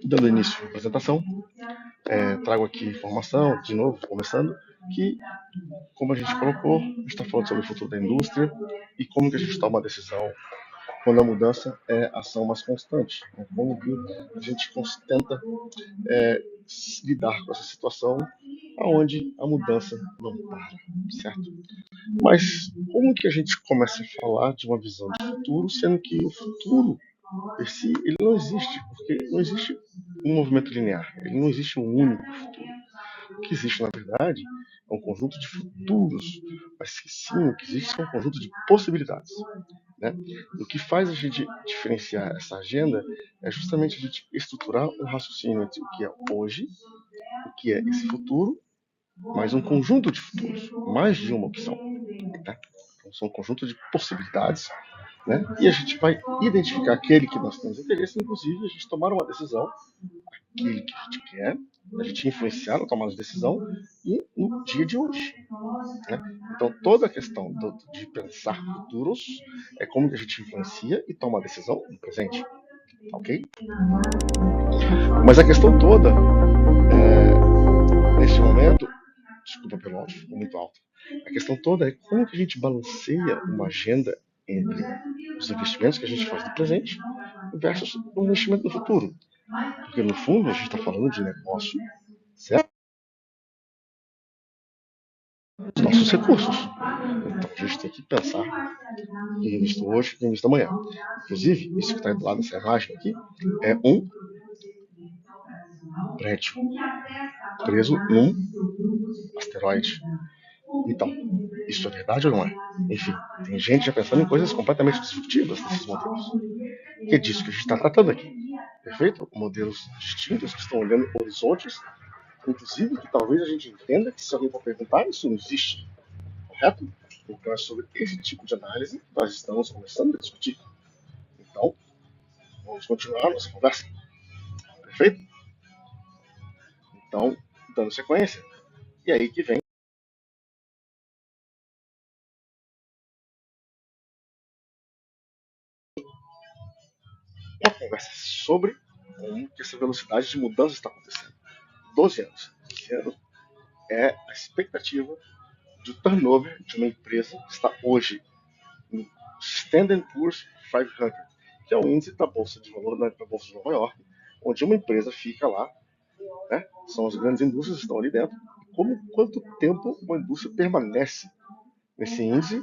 Dando início à apresentação, trago aqui informação, de novo, começando, que, como a gente colocou, a gente está falando sobre o futuro da indústria e como que a gente toma a decisão quando a mudança é a ação mais constante. Como que a gente tenta lidar com essa situação onde a mudança não para, certo? Mas como que a gente começa a falar de uma visão de futuro, sendo que o futuro em si, ele não existe, porque não existe um movimento linear, ele não existe um único futuro. O que existe, na verdade, é um conjunto de futuros, mas que sim, o que existe é um conjunto de possibilidades. Né? E o que faz a gente diferenciar essa agenda é justamente a gente estruturar um raciocínio entre o que é hoje, o que é esse futuro, mais um conjunto de futuros, mais de uma opção. Tá? Então, são um conjunto de possibilidades, né? E a gente vai identificar aquele que nós temos interesse, inclusive a gente tomar uma decisão, aquele que a gente quer, a gente influenciar na tomada de decisão e no dia de hoje. Né? Então, toda a questão de pensar futuros é como que a gente influencia e toma a decisão no presente. Ok? Mas a questão toda, neste momento, desculpa pelo áudio, ficou muito alto. A questão toda é como que a gente balanceia uma agenda entre os investimentos que a gente faz no presente versus o investimento no futuro. Porque, no fundo, a gente está falando de negócio, certo? Os nossos recursos. Então, a gente tem que pensar quem investiu hoje, quem investiu amanhã. Inclusive, isso que está do lado dessa imagem aqui é um prédio preso num asteroide. Então, isso é verdade ou não é? Enfim, tem gente já pensando em coisas completamente disruptivas desses modelos. Que é disso que a gente está tratando aqui. Perfeito? Modelos distintos que estão olhando horizontes, inclusive que talvez a gente entenda que se alguém for perguntar, isso não existe. Correto? Então é sobre esse tipo de análise que nós estamos começando a discutir. Então, vamos continuar a nossa conversa. Perfeito? Então, dando sequência. E aí que vem uma conversa sobre como que essa velocidade de mudança está acontecendo. 12 anos. 12 anos é a expectativa de turnover de uma empresa que está hoje no Standard Poor's 500, que é o índice da Bolsa de Valores da Bolsa de Nova York, onde uma empresa fica lá, né? São as grandes indústrias que estão ali dentro. Quanto tempo uma indústria permanece nesse índice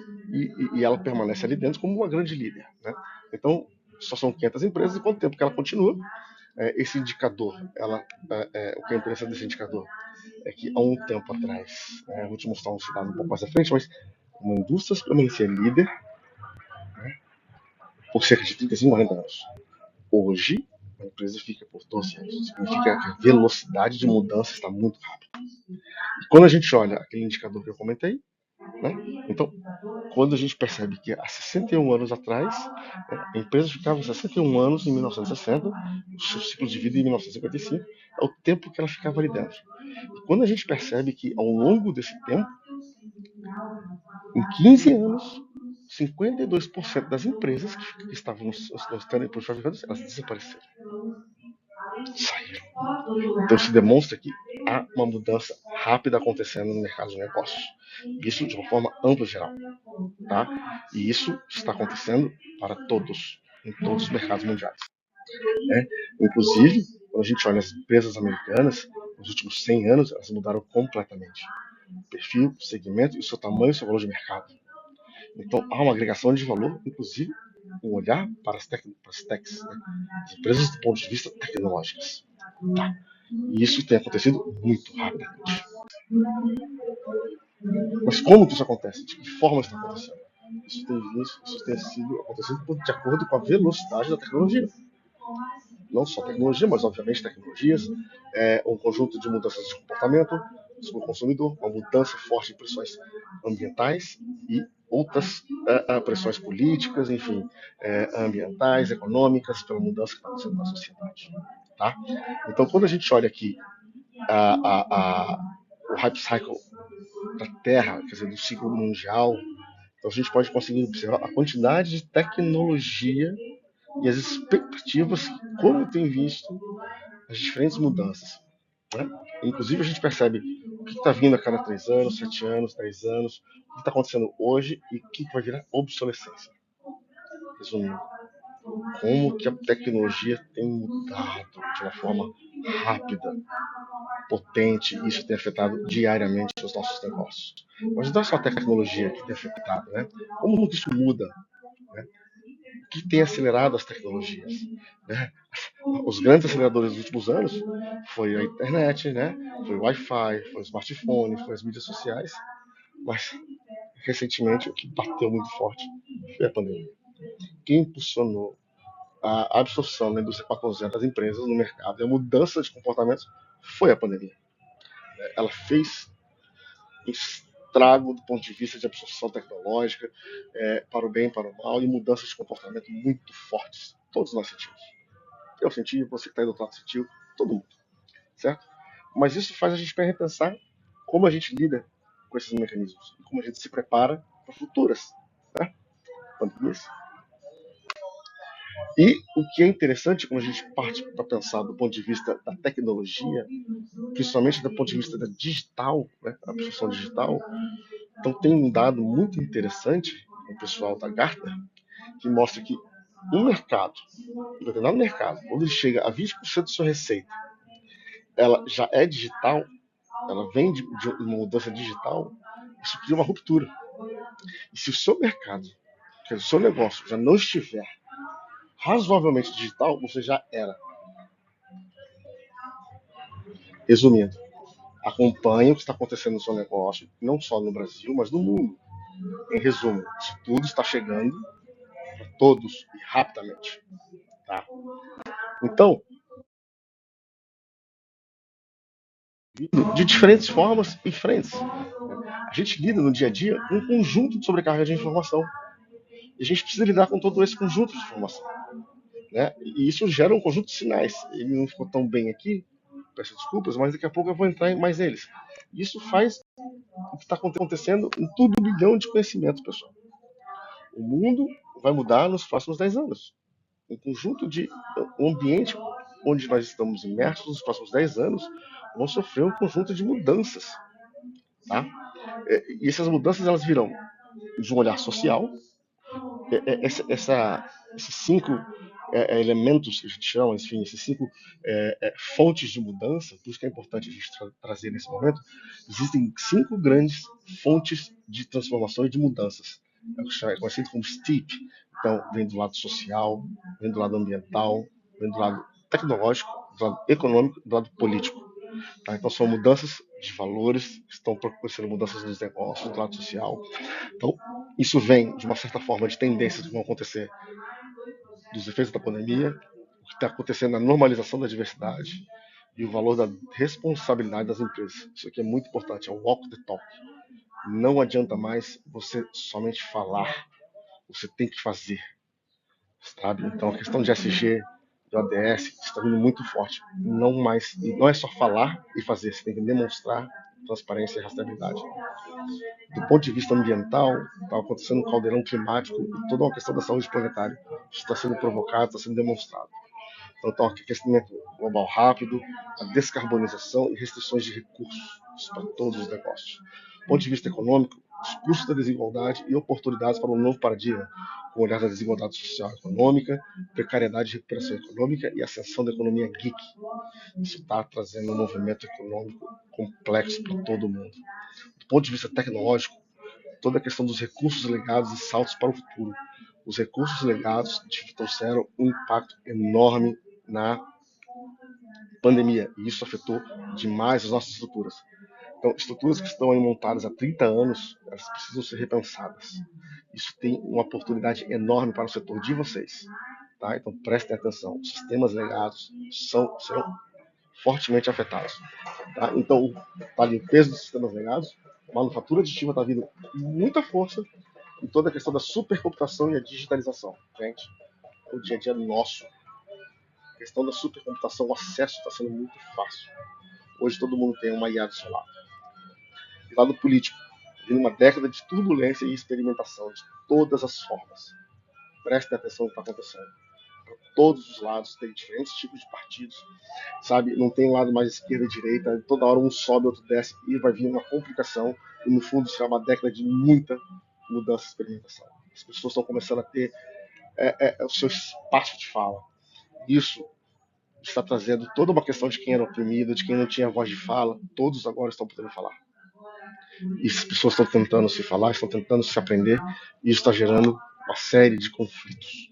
e ela permanece ali dentro como uma grande líder. Né? Então, só são 500 empresas e quanto tempo que ela continua. Esse indicador, o que é interessante desse indicador é que há um tempo atrás, vou te mostrar um dado um pouco mais à frente, mas uma indústria permanecia líder, né, por cerca de 35, 40 anos. Hoje, a empresa fica por 12 anos. Significa que a velocidade de mudança está muito rápida. E quando a gente olha aquele indicador que eu comentei, né, então, quando a gente percebe que há 61 anos atrás, a empresa ficava 61 anos em 1960, o seu ciclo de vida em 1955, é o tempo que ela ficava ali dentro. E quando a gente percebe que ao longo desse tempo, em 15 anos, 52% das empresas que estavam nos Standard Poor's 500, elas desapareceram. Saíram. Então se demonstra que há uma mudança rápida acontecendo no mercado de negócios. Isso de uma forma ampla e geral. Tá? E isso está acontecendo para todos, em todos os mercados mundiais. Né? Inclusive, quando a gente olha as empresas americanas, nos últimos 100 anos, elas mudaram completamente. O perfil, o segmento, o seu tamanho e o seu valor de mercado. Então, há uma agregação de valor, inclusive, um olhar para as techs, né? As empresas do ponto de vista tecnológicas. Tá? E isso tem acontecido muito rapidamente. Mas como que isso acontece? De que forma isso está acontecendo? Isso tem sido acontecendo de acordo com a velocidade da tecnologia. Não só tecnologia, mas obviamente tecnologias, um conjunto de mudanças de comportamento sobre o consumidor, uma mudança forte de pressões ambientais e outras pressões políticas, enfim, ambientais, econômicas, pela mudança que está acontecendo na sociedade. Tá? Então, quando a gente olha aqui o hype cycle da Terra, quer dizer, do ciclo mundial, então a gente pode conseguir observar a quantidade de tecnologia e as expectativas, como tem visto as diferentes mudanças. Né? Inclusive, a gente percebe o que está vindo a cada 3 anos, 7 anos, 10 anos, o que está acontecendo hoje e o que vai virar obsolescência. Resumindo, como que a tecnologia tem mudado de uma forma rápida, potente, e isso tem afetado diariamente os nossos negócios. Mas não é só a tecnologia que tem afetado, né? Como que isso muda? Né? O que tem acelerado as tecnologias? Né? Os grandes aceleradores dos últimos anos foi a internet, né? Foi o Wi-Fi, foi o smartphone, foi as mídias sociais, mas recentemente o que bateu muito forte foi a pandemia. Quem impulsionou a absorção da indústria 4.0 das empresas no mercado e a mudança de comportamentos foi a pandemia. Ela fez um estrago do ponto de vista de absorção tecnológica, para o bem e para o mal, e mudanças de comportamento muito fortes. Todos nós sentimos. Eu senti, você que está aí do outro lado sentiu, todo mundo. Certo? Mas isso faz a gente repensar como a gente lida com esses mecanismos e como a gente se prepara para futuras, né, pandemias. E o que é interessante quando a gente parte para pensar do ponto de vista da tecnologia, principalmente do ponto de vista da digital, né, a absorção digital, então tem um dado muito interessante com o pessoal da Gartner, que mostra que um mercado, um determinado mercado, quando ele chega a 20% de sua receita, ela já é digital, ela vem de uma mudança digital, isso cria uma ruptura. E se o seu mercado, que o seu negócio já não estiver razoavelmente digital, você já era. Resumindo, acompanhe o que está acontecendo no seu negócio, não só no Brasil, mas no mundo. Em resumo, isso tudo está chegando para todos e rapidamente. Tá? Então, de diferentes formas e frentes. A gente lida no dia a dia com um conjunto de sobrecarga de informação. E a gente precisa lidar com todo esse conjunto de informação. Né? E isso gera um conjunto de sinais. Ele não ficou tão bem aqui, peço desculpas, mas daqui a pouco eu vou entrar em mais neles. Isso faz o que está acontecendo em todo bilhão de conhecimento, pessoal. O mundo vai mudar nos próximos 10 anos. Um conjunto de um ambiente onde nós estamos imersos nos próximos 10 anos vão sofrer um conjunto de mudanças. Tá? E essas mudanças elas virão de um olhar social, esses 5 elementos que a gente chama, enfim, esses 5 fontes de mudança, por isso que é importante a gente trazer nesse momento, existem 5 grandes fontes de transformação e de mudanças. É conhecido como STEEP. Então, vem do lado social, vem do lado ambiental, vem do lado tecnológico, do lado econômico, do lado político. Tá? Então, são mudanças de valores, estão proporcionando mudanças nos negócios, do lado social. Então, isso vem, de uma certa forma, de tendências que vão acontecer dos efeitos da pandemia, o que está acontecendo na normalização da diversidade e o valor da responsabilidade das empresas. Isso aqui é muito importante, é o walk the talk. Não adianta mais você somente falar, você tem que fazer, sabe? Então, a questão de SG, de ODS, está vindo muito forte. Não é só falar e fazer, você tem que demonstrar transparência e rastreabilidade. Do ponto de vista ambiental, está acontecendo um caldeirão climático e toda uma questão da saúde planetária. Isso está sendo provocado, está sendo demonstrado. Então, aquecimento global rápido, a descarbonização e restrições de recursos para todos os negócios. Do ponto de vista econômico, os custos da desigualdade e oportunidades para um novo paradigma, com o olhar da desigualdade social e econômica, precariedade e recuperação econômica e ascensão da economia geek. Isso está trazendo um movimento econômico complexo para todo mundo. Do ponto de vista tecnológico, toda a questão dos recursos legados e saltos para o futuro. Os recursos legados trouxeram um impacto enorme na pandemia, e isso afetou demais as nossas estruturas. Então, estruturas que estão aí montadas há 30 anos, elas precisam ser repensadas. Isso tem uma oportunidade enorme para o setor de vocês. Tá? Então, prestem atenção. Os sistemas legados serão fortemente afetados. Tá? Então, a limpeza dos sistemas legados, a manufatura aditiva está vindo com muita força e toda a questão da supercomputação e a digitalização. Gente, é o dia a dia nosso. A questão da supercomputação, o acesso está sendo muito fácil. Hoje todo mundo tem uma IA do seu lado. E lado político, vindo uma década de turbulência e experimentação de todas as formas. Prestem atenção no que está acontecendo. para todos os lados, tem diferentes tipos de partidos, sabe? Não tem um lado mais esquerda e direita, toda hora um sobe, outro desce, e vai vir uma complicação, e no fundo será uma década de muita mudança e experimentação. As pessoas estão começando a ter o seu espaço de fala. Isso está trazendo toda uma questão de quem era oprimido, de quem não tinha voz de fala, todos agora estão podendo falar. E as pessoas estão tentando se falar, estão tentando se aprender, e isso está gerando uma série de conflitos.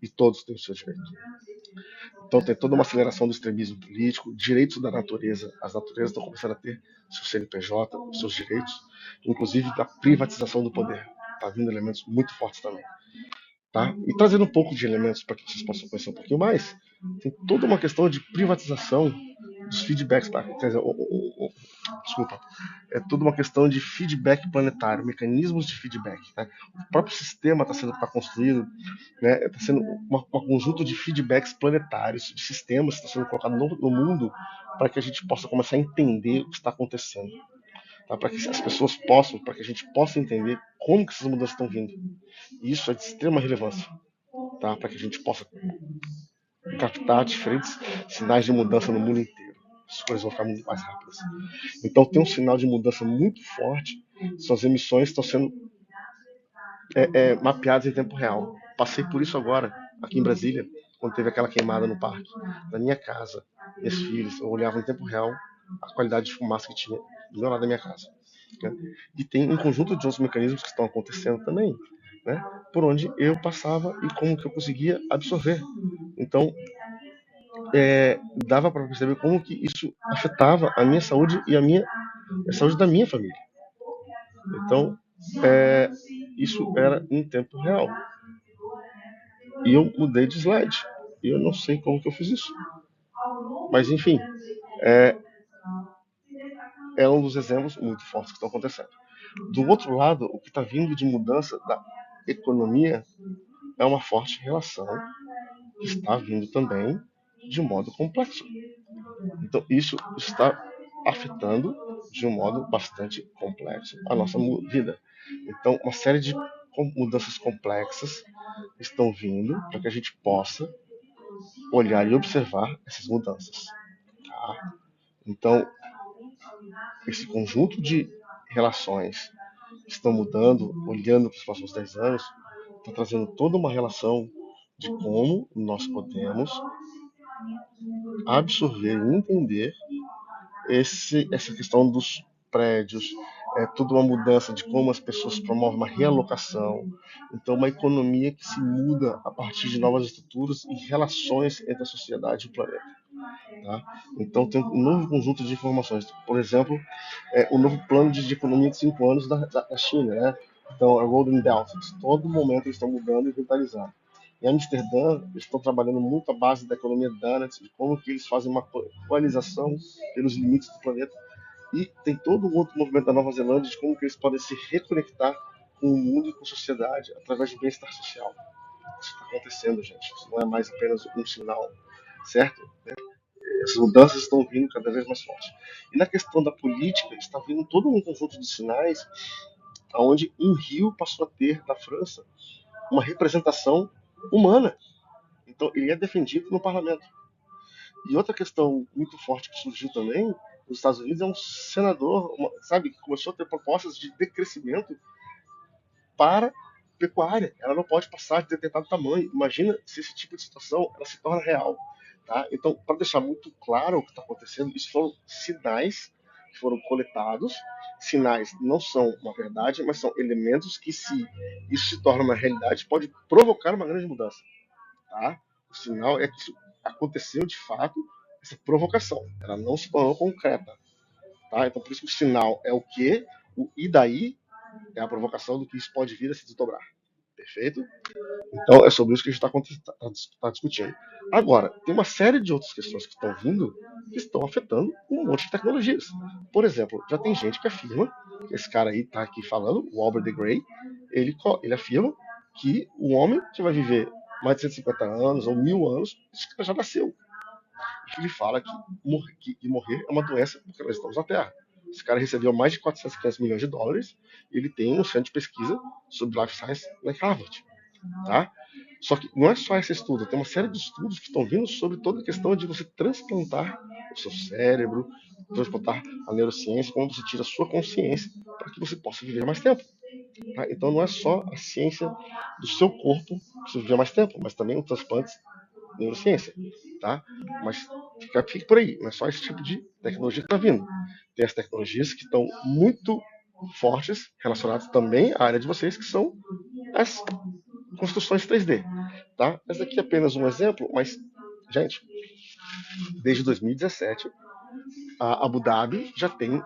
E todos têm o seu direito. Então tem toda uma aceleração do extremismo político, direitos da natureza. As naturezas estão começando a ter seu CNPJ, os seus direitos, inclusive da privatização do poder. Está vindo elementos muito fortes também. Tá? E trazendo um pouco de elementos para que vocês possam conhecer um pouquinho mais, tem toda uma questão de privatização dos feedbacks, quer dizer, desculpa, é toda uma questão de feedback planetário, mecanismos de feedback. Né? O próprio sistema está construído, né? Está sendo um conjunto de feedbacks planetários, de sistemas que estão sendo colocados no mundo para que a gente possa começar a entender o que está acontecendo. Tá? Para que as pessoas possam, para que a gente possa entender como que essas mudanças estão vindo. E isso é de extrema relevância, tá? Para que a gente possa captar diferentes sinais de mudança no mundo inteiro. As coisas vão ficar muito mais rápidas. Então tem um sinal de mudança muito forte. Suas emissões estão sendo mapeadas em tempo real. Passei por isso agora, aqui em Brasília, quando teve aquela queimada no parque. Na minha casa, meus filhos, eu olhava em tempo real a qualidade de fumaça que tinha do meu lado da minha casa. Né? E tem um conjunto de outros mecanismos que estão acontecendo também, né? Por onde eu passava e como que eu conseguia absorver. Então, dava para perceber como que isso afetava a minha saúde e a saúde da minha família. Então, isso era em tempo real. E eu mudei de slide. E eu não sei como que eu fiz isso. Mas, enfim, é um dos exemplos muito fortes que estão acontecendo. Do outro lado, o que está vindo de mudança da economia é uma forte relação que está vindo também de um modo complexo. Então, isso está afetando de um modo bastante complexo a nossa vida. Então, uma série de mudanças complexas estão vindo para que a gente possa olhar e observar essas mudanças. Tá? Então, esse conjunto de relações que estão mudando, olhando para os próximos 10 anos, está trazendo toda uma relação de como nós podemos absorver e entender essa questão dos prédios, toda uma mudança de como as pessoas promovem uma realocação. Então, uma economia que se muda a partir de novas estruturas e relações entre a sociedade e o planeta. Tá? Então, tem um novo conjunto de informações. Por exemplo, o novo plano de economia de 5 anos da China. Né? Então, a Golden Belt. Todo momento eles estão mudando e revitalizando. Em Amsterdã, eles estão trabalhando muito a base da economia Donut, de como que eles fazem uma equalização pelos limites do planeta. E tem todo um outro movimento da Nova Zelândia de como que eles podem se reconectar com o mundo e com a sociedade através do bem-estar social. Isso está acontecendo, gente. Isso não é mais apenas um sinal, certo? Essas mudanças estão vindo cada vez mais fortes. E na questão da política, está vindo todo um conjunto de sinais onde um rio passou a ter, na França, uma representação humana. Então, ele é defendido no parlamento. E outra questão muito forte que surgiu também nos Estados Unidos é um senador, sabe, que começou a ter propostas de decrescimento para pecuária. Ela não pode passar de determinado tamanho. Imagina se esse tipo de situação ela se torna real. Tá? Então, para deixar muito claro o que está acontecendo, isso foram sinais que foram coletados. Sinais não são uma verdade, mas são elementos que, se isso se torna uma realidade, pode provocar uma grande mudança. Tá? O sinal é que isso aconteceu de fato, essa provocação. Ela não se tornou concreta. Tá? Então, por isso que o sinal é o quê? O e daí é a provocação do que isso pode vir a se desdobrar. Perfeito? Então, é sobre isso que a gente está discutindo. Agora, tem uma série de outras questões que estão vindo que estão afetando um monte de tecnologias. Por exemplo, já tem gente que afirma, esse cara aí está aqui falando, o Albert de Grey, ele afirma que o homem que vai viver mais de 150 anos ou 1000 anos, esse cara já nasceu. Ele fala que morrer é uma doença porque nós estamos na Terra. Esse cara recebeu mais de 400 milhões de dólares e ele tem um centro de pesquisa sobre life science lá em Harvard. Tá? Só que não é só esse estudo, tem uma série de estudos que estão vindo sobre toda a questão de você transplantar o seu cérebro, transplantar a neurociência, como você tira a sua consciência para que você possa viver mais tempo. Tá? Então não é só a ciência do seu corpo que você viver mais tempo, mas também o transplante neurociência. Tá? Mas fique por aí, não é só esse tipo de tecnologia que está vindo. Tem as tecnologias que estão muito fortes, relacionadas também à área de vocês, que são as construções 3D. Tá? Esse aqui é apenas um exemplo, mas, gente, desde 2017, a Abu Dhabi já tem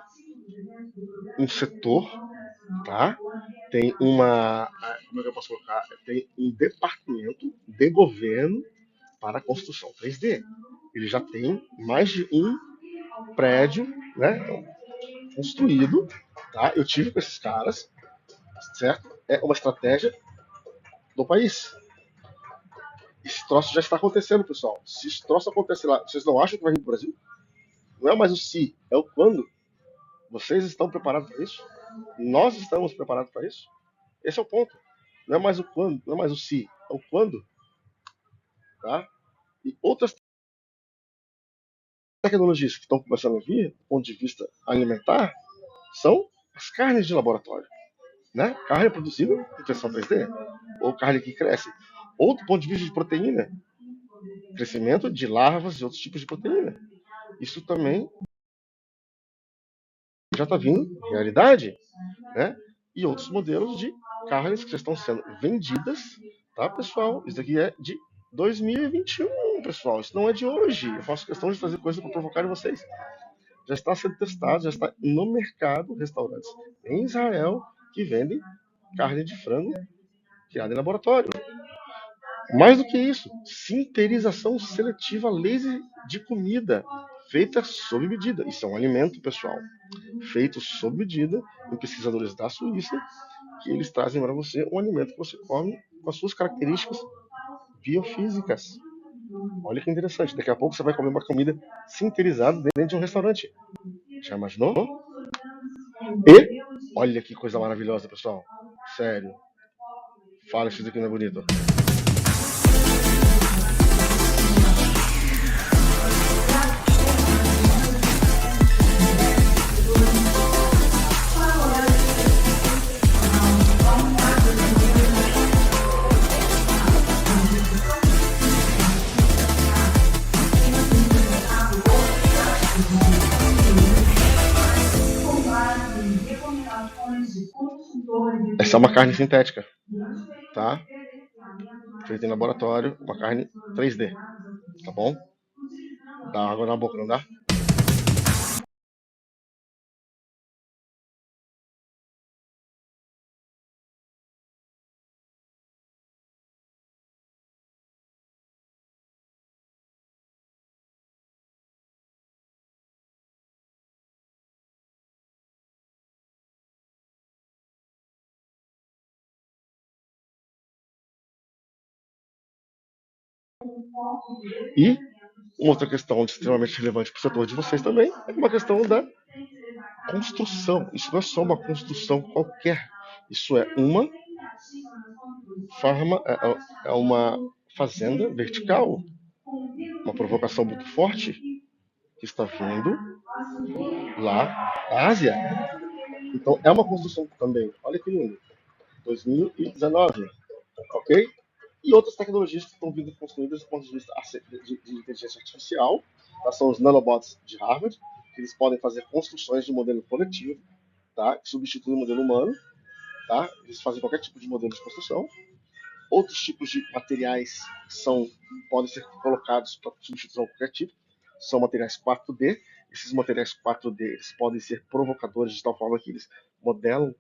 um setor, tá? Tem uma, como é que eu posso colocar? Tem um departamento de governo para a construção 3D. Ele já tem mais de um prédio, né, construído, tá? Eu tive com esses caras, certo? É uma estratégia do país. Esse troço já está acontecendo, pessoal. Se esse troço acontecer lá, vocês não acham que vai vir para o Brasil? Não é mais o se, é o quando. Vocês estão preparados para isso? Nós estamos preparados para isso? Esse é o ponto. Não é mais o quando, não é mais o se, é o quando. Tá? E outras tecnologias que estão começando a vir, do ponto de vista alimentar, são as carnes de laboratório. Né? Carne produzida por impressão 3D, ou carne que cresce. Outro ponto de vista de proteína, crescimento de larvas e outros tipos de proteína. Isso também já está vindo realidade, né? E outros modelos de carnes que já estão sendo vendidas, tá, pessoal? Isso aqui é de 2021, pessoal. Isso não é de hoje. Eu faço questão de fazer coisa para provocar vocês. Já está sendo testado, já está no mercado restaurantes em Israel que vendem carne de frango criada em laboratório. Mais do que isso, sinterização seletiva laser de comida feita sob medida. Isso é um alimento, pessoal, feito sob medida em pesquisadores da Suíça, que eles trazem para você um alimento que você come com as suas características biofísicas. Olha que interessante, daqui a pouco você vai comer uma comida sinterizada dentro de um restaurante. Já imaginou? E, olha que coisa maravilhosa, pessoal. Sério. Fala se isso aqui não é bonito. Essa é uma carne sintética, tá? Feita em laboratório, uma carne 3D, tá bom? Dá água na boca, não dá? E outra questão extremamente relevante para o setor de vocês também é uma questão da construção. Isso não é só uma construção qualquer. Isso é uma é uma fazenda vertical, uma provocação muito forte que está vindo lá da Ásia. Então é uma construção também. Olha que lindo. 2019, ok? E outras tecnologias que estão vindo construídas do ponto de vista de inteligência artificial, tá? São os nanobots de Harvard, que eles podem fazer construções de modelo coletivo, tá? Que substitui o modelo humano, tá? Eles fazem qualquer tipo de modelo de construção. Outros tipos de materiais podem ser colocados para substituir qualquer tipo, são materiais 4D. Esses materiais 4D eles podem ser provocadores de tal forma que eles modelam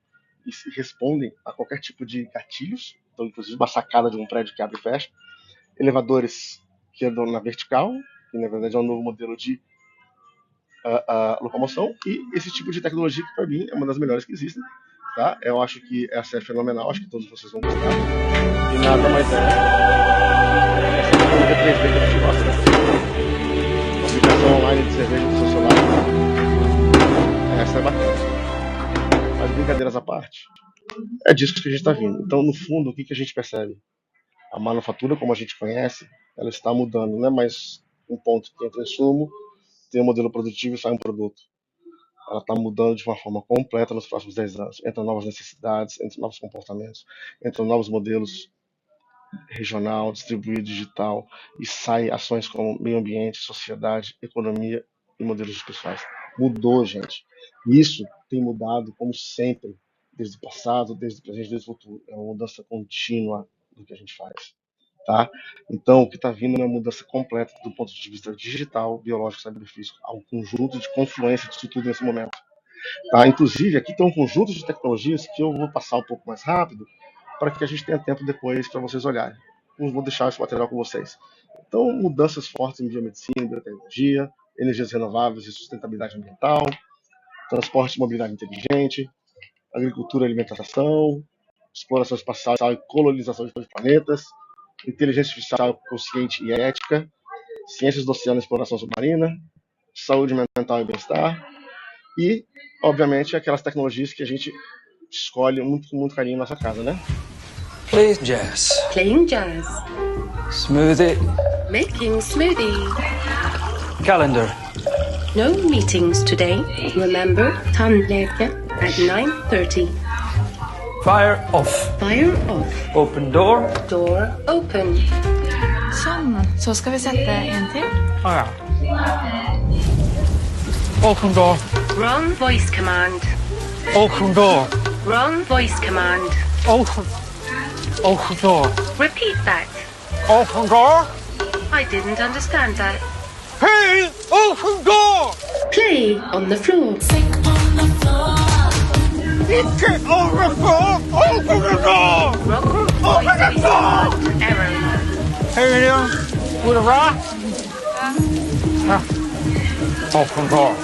e respondem a qualquer tipo de gatilhos. Então, inclusive, uma sacada de um prédio que abre e fecha. Elevadores que andam na vertical, que na verdade é um novo modelo de locomoção. E esse tipo de tecnologia que, para mim, é uma das melhores que existem. Tá? Eu acho que essa é fenomenal, acho que todos vocês vão gostar. E nada mais é essa tecnologia 3D que a gente gosta. Né? Aplicação online de cerveja do seu celular. Essa é bacana. Mas brincadeiras à parte, é disso que a gente está vindo. Então, no fundo, o que a gente percebe? A manufatura, como a gente conhece, ela está mudando. Não é mais um ponto que entra insumo, tem um modelo produtivo e sai um produto. Ela está mudando de uma forma completa nos próximos 10 anos. Entram novas necessidades, entram novos comportamentos, entram novos modelos regional, distribuído, digital, e sai ações como meio ambiente, sociedade, economia e modelos pessoais. Mudou, gente. E isso tem mudado, como sempre, desde o passado, desde o presente, desde o futuro. É uma mudança contínua do que a gente faz. Tá? Então, o que está vindo é uma mudança completa do ponto de vista digital, biológico, cyberfísico, há um conjunto de confluência disso tudo nesse momento. Tá? Inclusive, aqui tem um conjunto de tecnologias que eu vou passar um pouco mais rápido para que a gente tenha tempo depois para vocês olharem. Eu vou deixar esse material com vocês. Então, mudanças fortes em biomedicina, biotecnologia, energias renováveis e sustentabilidade ambiental, transporte e mobilidade inteligente, agricultura e alimentação, exploração espacial e colonização de planetas, inteligência artificial consciente e ética, ciências do oceano e exploração submarina, saúde mental e bem-estar, e, obviamente, aquelas tecnologias que a gente escolhe muito, com muito carinho em nossa casa, né? Play jazz. Playing jazz. Smoothie. Making smoothie. Calendar. No meetings today. Remember, tandläkare at 9:30. Fire off. Fire off. Open door. Door open. Sånn. Så skal vi sette en til. Ja. Open door. Wrong voice command. Open door. Wrong voice command. Open. Open door. Repeat that. Open door. I didn't understand that. Hey, open door. Play on the floor. Get over the door. Open the door. Wrong voice command. Error. Hey, you with a rock? Open door.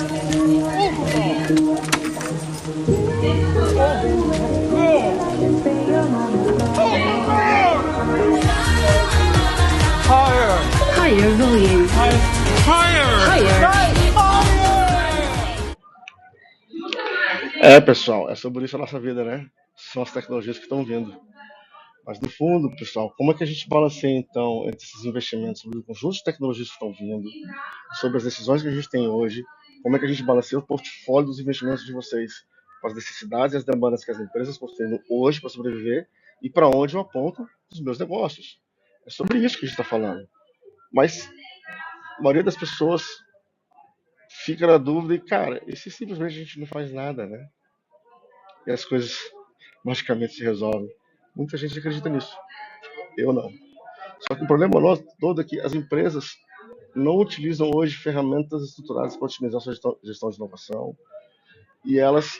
Higher. Higher volume. Higher. Pessoal, é sobre isso a nossa vida, né? São as tecnologias que estão vindo. Mas, no fundo, pessoal, como é que a gente balanceia, então, entre esses investimentos, sobre o conjunto de tecnologias que estão vindo, sobre as decisões que a gente tem hoje, como é que a gente balanceia o portfólio dos investimentos de vocês, com as necessidades e as demandas que as empresas estão tendo hoje para sobreviver e para onde eu aponto os meus negócios. É sobre isso que a gente está falando. Mas a maioria das pessoas fica na dúvida e, cara, e se simplesmente a gente não faz nada, né? E as coisas magicamente se resolvem. Muita gente acredita nisso. Eu não. Só que o problema nosso todo é que as empresas não utilizam hoje ferramentas estruturadas para otimizar sua gestão de inovação e elas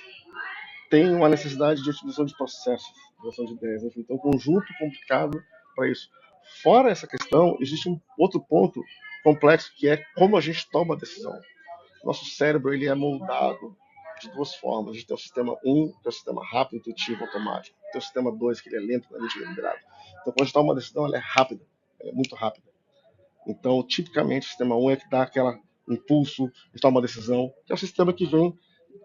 têm uma necessidade de otimização de processos, gestão de ideias, enfim, então um conjunto complicado para isso. Fora essa questão, existe um outro ponto complexo que é como a gente toma a decisão. Nosso cérebro ele é moldado de duas formas. A gente tem o sistema 1, que é o sistema rápido, intuitivo, automático. Tem o sistema 2, que ele é lento, deliberado. Então, quando a gente toma uma decisão, ela é rápida, ela é muito rápida. Então, tipicamente, o sistema 1 é que dá aquele impulso de tomar uma decisão, que é o sistema que vem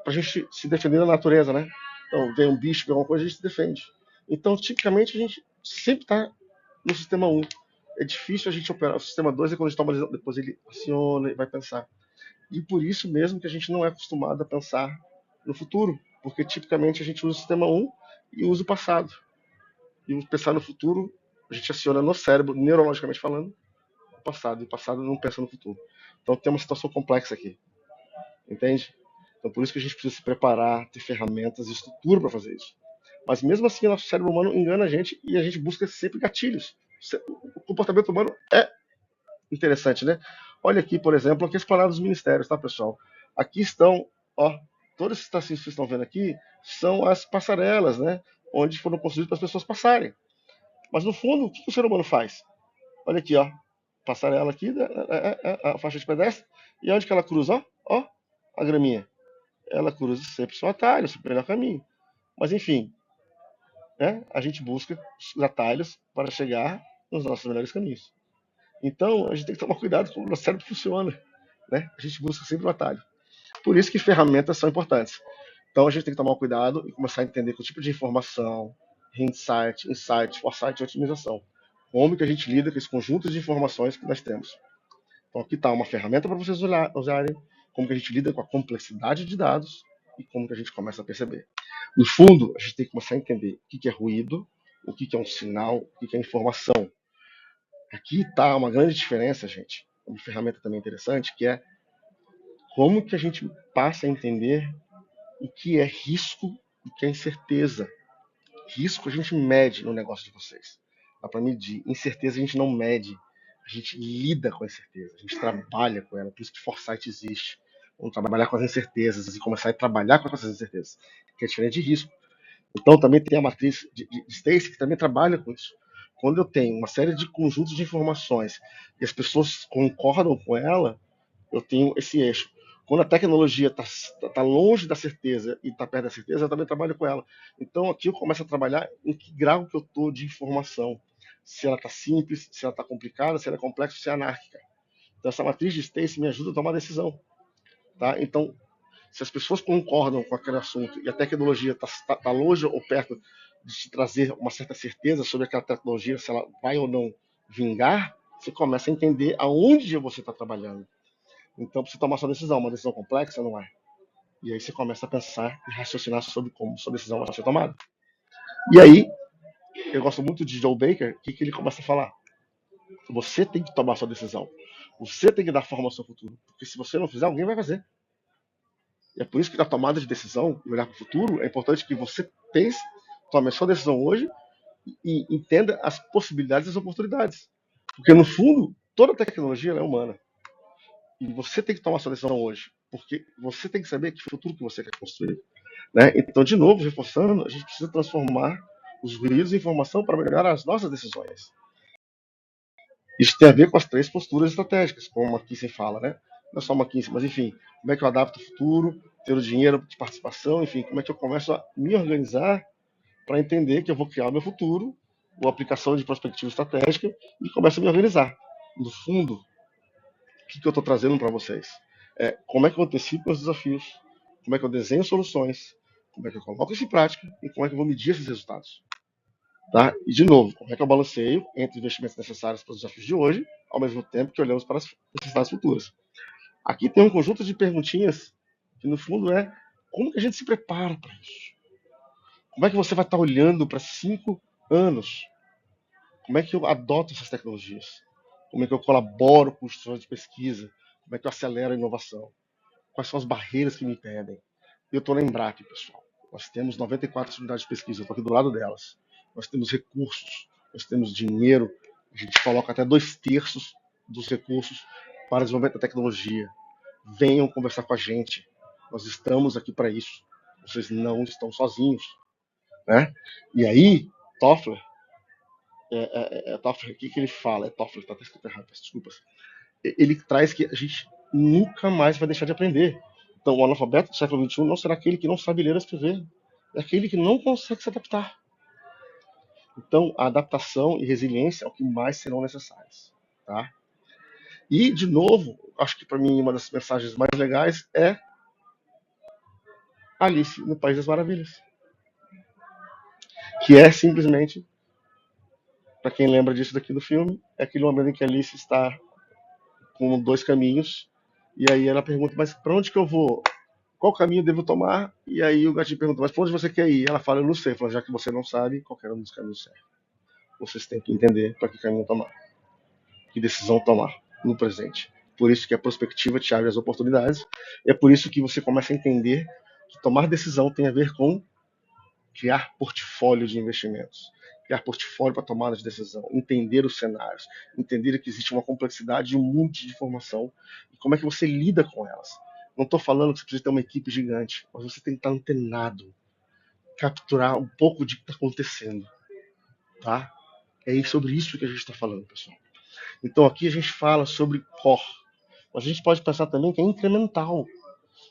para a gente se defender da natureza, né? Então, vem um bicho, vem alguma coisa, a gente se defende. Então, tipicamente, a gente sempre está no sistema 1. É difícil a gente operar. O sistema 2 é quando a gente toma uma decisão, depois ele aciona e vai pensar. E por isso mesmo que a gente não é acostumado a pensar no futuro, porque tipicamente a gente usa o sistema 1 e usa o passado. E o pensar no futuro, a gente aciona no cérebro, neurologicamente falando, o passado, e o passado não pensa no futuro. Então tem uma situação complexa aqui, entende? Então por isso que a gente precisa se preparar, ter ferramentas e estrutura para fazer isso. Mas mesmo assim, nosso cérebro humano engana a gente e a gente busca sempre gatilhos. O comportamento humano é interessante, né? Olha aqui, por exemplo, aqui explanado dos ministérios, tá, pessoal? Aqui estão, ó, todos esses tracinhos que vocês estão vendo aqui são as passarelas, né? Onde foram construídas para as pessoas passarem. Mas no fundo, o que o ser humano faz? Olha aqui, ó, passarela aqui, a faixa de pedestre, e onde que ela cruza, ó, a graminha. Ela cruza sempre o seu atalho, o seu melhor caminho. Mas enfim, né? A gente busca os atalhos para chegar nos nossos melhores caminhos. Então, a gente tem que tomar cuidado com como o nosso cérebro funciona, né? A gente busca sempre o atalho. Por isso que ferramentas são importantes. Então, a gente tem que tomar cuidado e começar a entender que o tipo de informação, insight, foresight e otimização, como que a gente lida com esse conjunto de informações que nós temos. Então aqui está uma ferramenta para vocês usarem, como que a gente lida com a complexidade de dados e como que a gente começa a perceber. No fundo, a gente tem que começar a entender o que é ruído, o que é um sinal, o que é informação. Aqui está uma grande diferença, gente, uma ferramenta também interessante, que é como que a gente passa a entender o que é risco e o que é incerteza. Risco a gente mede no negócio de vocês. Dá para medir. Incerteza a gente não mede. A gente lida com a incerteza. A gente trabalha com ela. Por isso que Foresight existe. Vamos trabalhar com as incertezas e começar a trabalhar com essas incertezas, que é diferente de risco. Então também tem a matriz de Stacey que também trabalha com isso. Quando eu tenho uma série de conjuntos de informações e as pessoas concordam com ela, eu tenho esse eixo. Quando a tecnologia está longe da certeza e está perto da certeza, eu também trabalho com ela. Então aqui eu começo a trabalhar em que grau que eu estou de informação. Se ela está simples, se ela está complicada, se ela é complexa, se é anárquica. Então essa matriz de Stacey me ajuda a tomar decisão. Tá? Então, se as pessoas concordam com aquele assunto e a tecnologia está longe ou perto de te trazer uma certa certeza sobre aquela tecnologia, se ela vai ou não vingar, você começa a entender aonde você está trabalhando. Então, para você tomar sua decisão, uma decisão complexa, não é? E aí você começa a pensar e raciocinar sobre como sua decisão vai ser tomada. E aí, eu gosto muito de Joe Baker, o que ele começa a falar? Você tem que tomar sua decisão. Você tem que dar forma ao seu futuro. Porque se você não fizer, alguém vai fazer. E é por isso que na tomada de decisão, e olhar para o futuro, é importante que você pense, tome a sua decisão hoje e entenda as possibilidades e as oportunidades. Porque, no fundo, toda tecnologia é humana. E você tem que tomar a sua decisão hoje. Porque você tem que saber que futuro que você quer construir. Né? Então, de novo, reforçando, a gente precisa transformar os ruídos em informação para melhorar as nossas decisões. Isso tem a ver com as 3 posturas estratégicas, como a McKinsey fala, né? Não é só a McKinsey, mas enfim, como é que eu adapto o futuro, ter o dinheiro de participação, enfim, como é que eu começo a me organizar para entender que eu vou criar o meu futuro, ou aplicação de perspectiva estratégica, e começo a me organizar. No fundo, o que eu estou trazendo para vocês? Como é que eu antecipo os desafios, como é que eu desenho soluções, como é que eu coloco isso em prática e como é que eu vou medir esses resultados. Tá? E, de novo, como é que eu balanceio entre investimentos necessários para os desafios de hoje, ao mesmo tempo que olhamos para as necessidades futuras. Aqui tem um conjunto de perguntinhas que, no fundo, é como que a gente se prepara para isso? Como é que você vai estar olhando para 5 anos? Como é que eu adoto essas tecnologias? Como é que eu colaboro com instituições de pesquisa? Como é que eu acelero a inovação? Quais são as barreiras que me impedem? Eu estou na Embrapa, pessoal. Nós temos 94 unidades de pesquisa, eu estou aqui do lado delas. Nós temos recursos, nós temos dinheiro, a gente coloca até 2/3 dos recursos para o desenvolvimento da tecnologia. Venham conversar com a gente. Nós estamos aqui para isso. Vocês não estão sozinhos. Né? E aí, Toffler, Toffler, o que ele fala? Toffler, está escrito errado, peço desculpas. Ele traz que a gente nunca mais vai deixar de aprender. Então, o analfabeto do século XXI não será aquele que não sabe ler ou escrever, é aquele que não consegue se adaptar. Então, a adaptação e resiliência é o que mais serão necessárias. Tá? E, de novo, acho que para mim uma das mensagens mais legais é Alice no País das Maravilhas. Que é simplesmente, para quem lembra disso daqui do filme, é aquele momento em que Alice está com 2 caminhos, e aí ela pergunta, mas para onde que eu vou? Qual caminho devo tomar? E aí o gatinho pergunta, mas para onde você quer ir? Ela fala, eu não sei. Fala, já que você não sabe, qualquer um dos caminhos serve. Vocês têm que entender para que caminho tomar. Que decisão tomar no presente. Por isso que a prospectiva te abre as oportunidades. É por isso que você começa a entender que tomar decisão tem a ver com criar portfólio de investimentos. Criar portfólio para tomada de decisão. Entender os cenários. Entender que existe uma complexidade e um monte de informação. E como é que você lida com elas. Não estou falando que você precisa ter uma equipe gigante, mas você tem que estar antenado, capturar um pouco de que está acontecendo. Tá? É sobre isso que a gente está falando, pessoal. Então aqui a gente fala sobre core. Mas a gente pode pensar também que é incremental.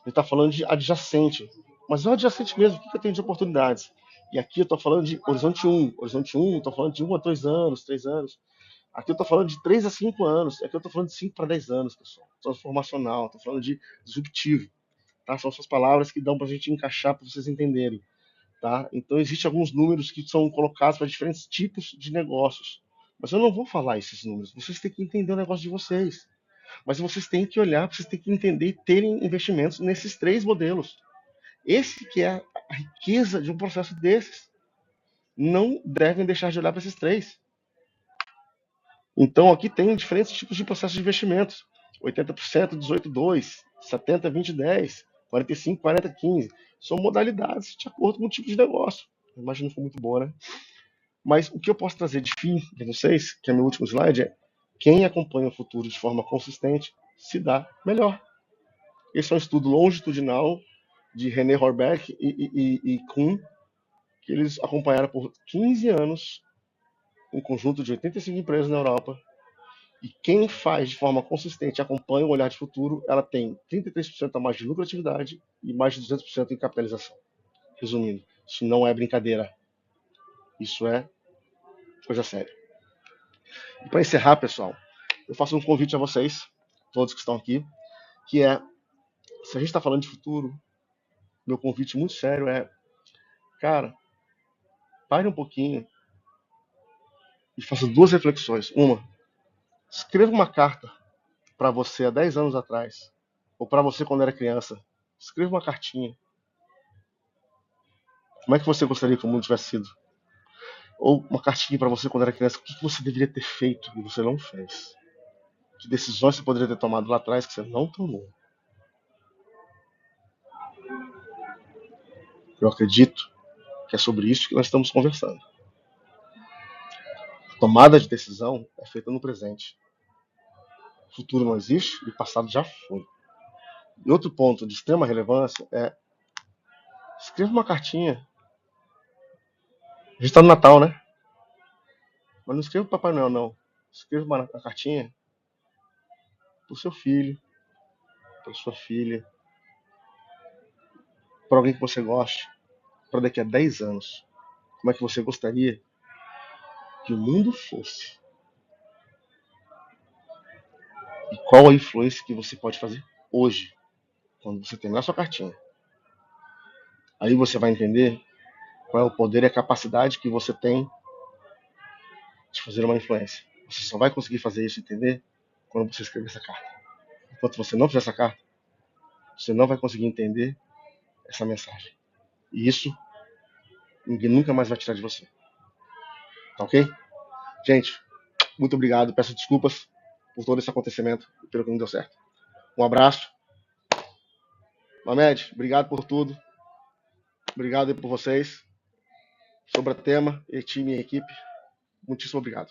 Ele está falando de adjacente. Mas é o adjacente mesmo, o que eu tenho de oportunidades? E aqui eu estou falando de horizonte 1. Horizonte 1, estou falando de 1 a 2 anos, 3 anos. Aqui eu estou falando de 3 a 5 anos. Aqui eu estou falando de 5 para 10 anos, pessoal. Transformacional, estou falando de disruptivo. Tá? São essas palavras que dão para a gente encaixar para vocês entenderem. Tá? Então, existem alguns números que são colocados para diferentes tipos de negócios. Mas eu não vou falar esses números. Vocês têm que entender o negócio de vocês. Mas vocês têm que olhar, vocês têm que entender e terem investimentos nesses 3 modelos. Esse que é a riqueza de um processo desses. Não devem deixar de olhar para esses 3. Então aqui tem diferentes tipos de processos de investimentos. 80%, 18-2, 70, 20, 10, 45, 40, 15. São modalidades de acordo com o tipo de negócio. Imagino que foi muito boa, né? Mas o que eu posso trazer de fim para vocês, que é meu último slide, é quem acompanha o futuro de forma consistente se dá melhor. Esse é um estudo longitudinal de René Horbeck e Kuhn, que eles acompanharam por 15 anos um conjunto de 85 empresas na Europa. E quem faz de forma consistente e acompanha o olhar de futuro, ela tem 33% a mais de lucratividade e mais de 200% em capitalização. Resumindo, isso não é brincadeira. Isso é coisa séria. E para encerrar, pessoal, eu faço um convite a vocês, todos que estão aqui, que é, se a gente está falando de futuro, meu convite muito sério é, cara, pare um pouquinho e faça 2 reflexões. Uma, escreva uma carta para você há 10 anos atrás, ou para você quando era criança. Escreva uma cartinha. Como é que você gostaria que o mundo tivesse sido? Ou uma cartinha para você quando era criança. O que você deveria ter feito e você não fez? Que decisões você poderia ter tomado lá atrás que você não tomou? Eu acredito que é sobre isso que nós estamos conversando. A tomada de decisão é feita no presente. O futuro não existe e o passado já foi. E outro ponto de extrema relevância é escreva uma cartinha. A gente está no Natal, né? Mas não escreva para Papai Noel, não. Escreva uma cartinha para o seu filho, para sua filha, para alguém que você goste, para daqui a 10 anos. Como é que você gostaria que o mundo fosse? E qual a influência que você pode fazer hoje, quando você terminar sua cartinha? Aí você vai entender qual é o poder e a capacidade que você tem de fazer uma influência. Você só vai conseguir fazer isso, entender, quando você escrever essa carta. Enquanto você não fizer essa carta, você não vai conseguir entender essa mensagem. E isso, ninguém nunca mais vai tirar de você. Tá ok? Gente, muito obrigado. Peço desculpas por todo esse acontecimento e pelo que não deu certo. Um abraço. Mamed, obrigado por tudo. Obrigado aí por vocês. Sobre o tema, e time e equipe. Muitíssimo obrigado.